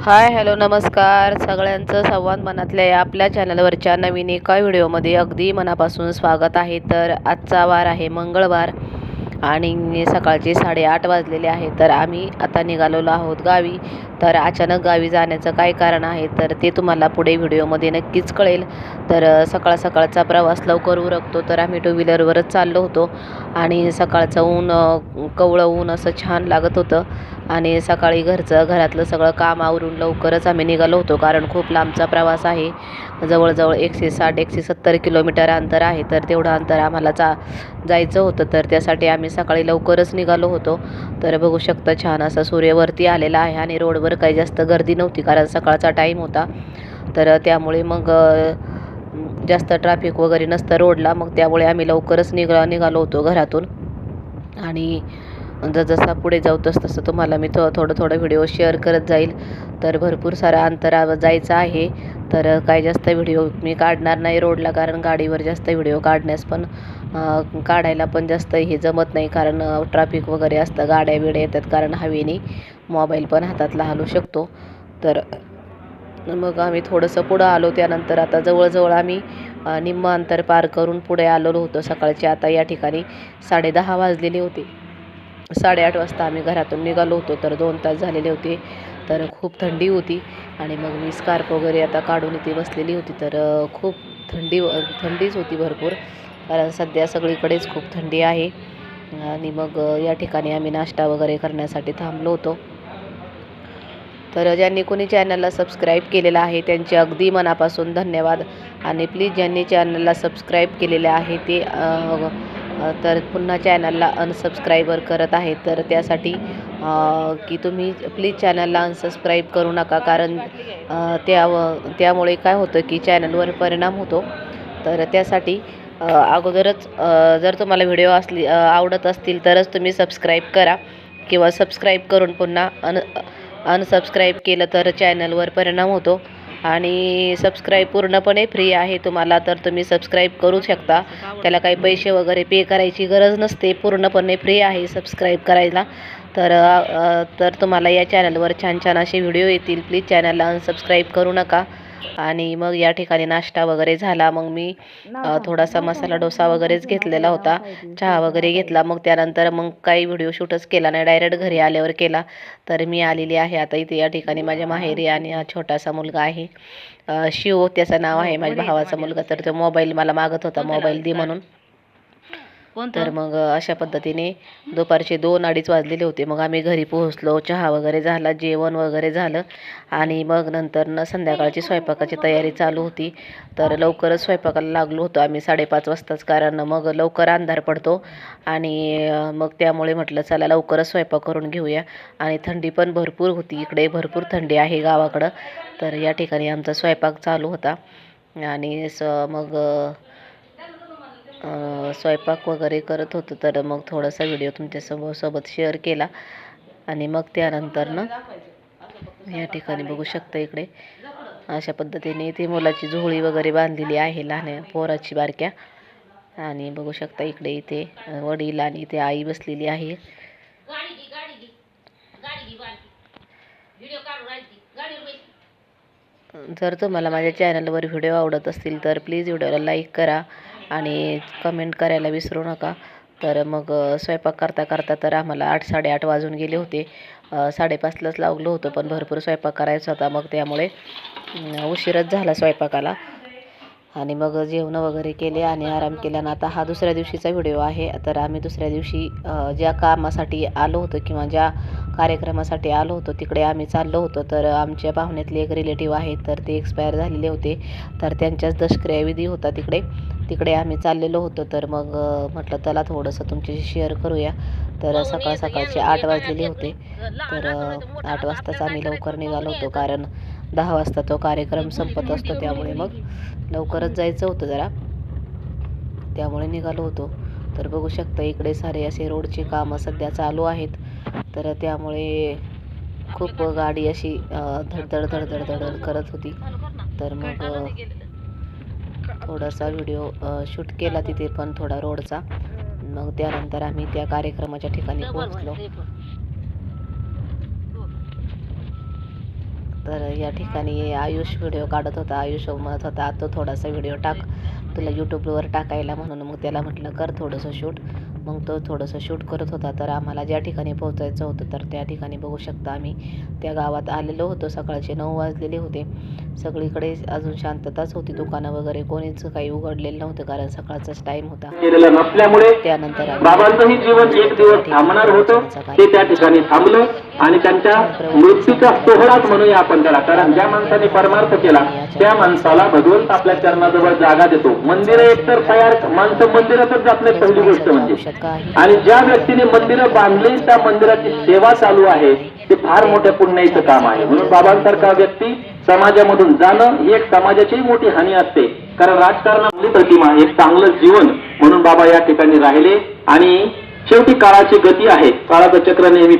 Hi hello नमस्कार सगळ्यांचं संवाद मनातल्या या आपल्या चॅनलवरच्या नवीन एका व्हिडिओमध्ये अगदी मनापासून स्वागत आहे. तर आजचा वार आहे मंगळवार आणि सकाळचे 8:30 वाजलेले आहे. तर आम्ही आता निघालेलो आहोत गावी. तर अचानक गावी जाण्याचं काय कारण आहे तर ते तुम्हाला पुढे व्हिडिओमध्ये नक्कीच कळेल. तर सकाळ सकाळचा प्रवास लवकर उरकतो तर आम्ही टू व्हीलरवरच चाललो होतो आणि सकाळचं ऊन कवळं ऊन असं छान लागत होतं आणि सकाळी घरातलं सगळं काम आवरून लवकरच आम्ही निघालो होतो कारण खूप लांबचा प्रवास आहे. जवळजवळ 160-170 किलोमीटर अंतर आहे. तर तेवढं अंतर आम्हाला जायचं होतं तर त्यासाठी आम्ही सकाळी लवकरच निघालो होतो. तर बघू शकता छान असा सूर्यवरती आलेला आहे आणि रोडवर काही जास्त गर्दी नव्हती कारण सकाळचा टाईम होता. तर त्यामुळे मग जास्त ट्रॅफिक वगैरे नसतं रोडला. मग त्यामुळे आम्ही लवकरच निघालो होतो घरातून. आणि जसा पुढे जाऊ तसं तुम्हाला मी थोडं व्हिडिओ शेअर करत जाईल. तर भरपूर सारा अंतरावर जायचं आहे. तर काही जास्त व्हिडिओ मी काढणार नाही रोडला कारण गाडीवर जास्त व्हिडिओ काढण्यास पण काढायला पण जास्त हे जमत नाही कारण ट्रॅफिक वगैरे असतं, गाड्या बिड्या येतात कारण हवेने मोबाईल पण हातातला हलू शकतो. तर मग आम्ही थोडंसं पुढं आलो. त्यानंतर आता जवळजवळ आम्ही निम्म अंतर पार करून पुढे आलेलो होतो. सकाळचे आता या ठिकाणी 10:30 वाजलेले होते. 8:30 वाजता आम्ही घरातून निघालो होतो. तर 2 तास झालेले होते. तर खूप थंडी होती आणि मग मी स्कार्फ वगैरे आता काढून इथे बसलेली होती. तर खूप थंडीच होती भरपूर कारण सध्या सगळीकडेच खूप थंडी आहे. आणि मग या ठिकाणी आम्ही नाश्ता वगैरे करण्यासाठी थांबलो होतो. तर ज्यांनी कोणी चॅनलला सबस्क्राईब केलेलं आहे त्यांचे अगदी मनापासून धन्यवाद. आणि प्लीज ज्यांनी चॅनलला सबस्क्राईब केलेले आहे ते तर पुन्हा चॅनलला अनसबस्क्राईबर करत आहेत तर त्यासाठी की तुम्ही प्लीज चॅनलला अनसबस्क्राईब करू नका कारण त्यामुळे काय होतं की चॅनलवर परिणाम होतो. तर त्यासाठी अगोदरच जर तुम्हाला व्हिडिओ आवडत असतील तरच तुम्ही सबस्क्राईब करा किंवा सबस्क्राईब करून पुन्हा अनसबस्क्राईब केलं तर चॅनलवर परिणाम होतो. आणि सबस्क्राईब पूर्णपणे फ्री आहे तुम्हाला तर तुम्ही सबस्क्राईब करू शकता. त्याला काही पैसे वगैरे पे करायची गरज नसते, पूर्णपणे फ्री आहे सबस्क्राईब करायला. तर तुम्हाला या चॅनलवर छान छान असे व्हिडिओ येतील. प्लीज चॅनलला अनसबस्क्राईब करू नका. आणि मग या ठिकाणी नाश्ता वगैरे झाला. मग मी थोडासा मसाला डोसा वगैरेच घेतलेला होता, चहा वगैरे घेतला. मग त्यानंतर मग काही व्हिडिओ शूटच केला नाही, डायरेक्ट घरी आल्यावर केला. तर मी आलेली आहे आता इथे या ठिकाणी माझ्या माहेरी आणि हा छोटासा मुलगा आहे शिव त्याचं नाव आहे, माझ्या भावाचा मुलगा. तर तो मोबाईल मला मागत होता, मोबाईल दे म्हणून. तर मग अशा पद्धतीने दुपारचे 2-2:30 वाजलेले होते. मग आम्ही घरी पोहोचलो, चहा वगैरे झाला, जेवण वगैरे झालं आणि मग नंतर संध्याकाळची स्वयंपाकाची तयारी चालू होती. तर लवकरच स्वयंपाकाला लागलो होतो आम्ही 5:30 वाजताच कारण मग लवकर अंधार पडतो. आणि मग त्यामुळे म्हटलं चला लवकरच स्वयंपाक करून घेऊया. आणि थंडी पण भरपूर होती, इकडे भरपूर थंडी आहे गावाकडं. तर या ठिकाणी आमचा स्वयंपाक चालू होता आणि मग स्वयंपाक वगैरे करत होतो. तर मग थोडासा व्हिडिओ तुमच्यासोबत शेअर केला. आणि मग त्यानंतर या ठिकाणी बघू शकता इकडे अशा पद्धतीने इथे मुलाची झोळी वगैरे बांधलेली आहे लहान पोराची बारक्या. आणि बघू शकता इथे वडील आणि इथे आई बसलेली आहे. जर तुम्हाला माझ्या चॅनलवर व्हिडिओ आवडत असतील तर प्लीज व्हिडिओला लाईक करा आणि कमेंट करायला विसरू नका. तर मग स्वयंपाक करता तर आम्हाला 8-8:30 वाजून गेले होते. 5:30लाच लागलो होतो पण भरपूर स्वयंपाक करायचा होता. मग त्यामुळे उशीरच झाला स्वयंपाकाला. आणि मग जेवण वगैरे केले आणि आराम केला. आणि आता हा दुसऱ्या दिवशीचा व्हिडिओ आहे. तर आम्ही दुसऱ्या दिवशी ज्या कामासाठी आलो होतो किंवा ज्या कार्यक्रमासाठी आलो होतो तिकडे आम्ही चाललो होतो. तर आमच्या पाहुण्यातले एक रिलेटिव्ह आहेत तर ते एक्सपायर झालेले होते. तर त्यांच्याच दशक्रियाविधी होता तिकडे आम्ही चाललेलो होतो. तर मग म्हटलं चला थोडंसं तुमच्याशी शेअर करूया. तर सकाळचे 8 वाजलेले होते. तर 8 वाजताच आम्ही लवकर निघालो होतो कारण 10 वाजता तो कार्यक्रम संपत असतो. त्यामुळे मग लवकरच जायचं होतं जरा, त्यामुळे निघालो होतो. तर बघू शकता इकडे सारे असे रोडचे कामं सध्या चालू आहेत. तर त्यामुळे खूप गाडी अशी धडधड करत होती. तर मग थोडासा व्हिडिओ शूट केला तिथे पण थोडा रोडचा. मग त्यानंतर आम्ही त्या कार्यक्रमाच्या ठिकाणी पोहोचलो. तर या ठिकाणी आयुष व्हिडिओ काढत होता. आयुष म्हणत होता तो थोडासा व्हिडिओ टाक तुला यूट्यूबवर टाकायला म्हणून. मग त्याला म्हटलं कर थोडंसं शूट. मग तो थोडंसं शूट करत होता. तर आम्हाला ज्या ठिकाणी पोहोचायचं होतं तर त्या ठिकाणी बघू शकता आम्ही त्या गावात आलेलो होतो. सकाळचे 9 वाजलेले होते. सगळीकडे अजून शांतताच होती. दुकानं वगैरे कोणीच काही उघडलेलं नव्हतं कारण सकाळचाच टाईम होता. नसल्यामुळे त्यानंतर बाबांचंही जीवन एक दिवस थांबणार होतं ते त्या ठिकाणी थांबलं आणि त्यांच्या मृत्यूचा सोहळाच म्हणूया आपण त्याला. कारण ज्या माणसाने परमार्थ केला त्या माणसाला भगवंत आपल्या चरणाजवळ जागा देतो. मंदिरं एकतर तयार माणसं मंदिरातच जात नाही पहिली गोष्ट म्हणजे. आणि ज्या व्यक्तीने मंदिरं बांधली त्या मंदिराची सेवा चालू आहे ते फार मोठ्या पुण्याचं काम आहे. म्हणून बाबांसारखा व्यक्ती समाजामधून जाणं ही एक समाजाची मोठी हानी असते. कारण राजकारणातली प्रतिमा एक चांगलं जीवन म्हणून बाबा या ठिकाणी राहिले. आणि शेवटी काळाची गती आहे. काळाचं चक्र नेहमी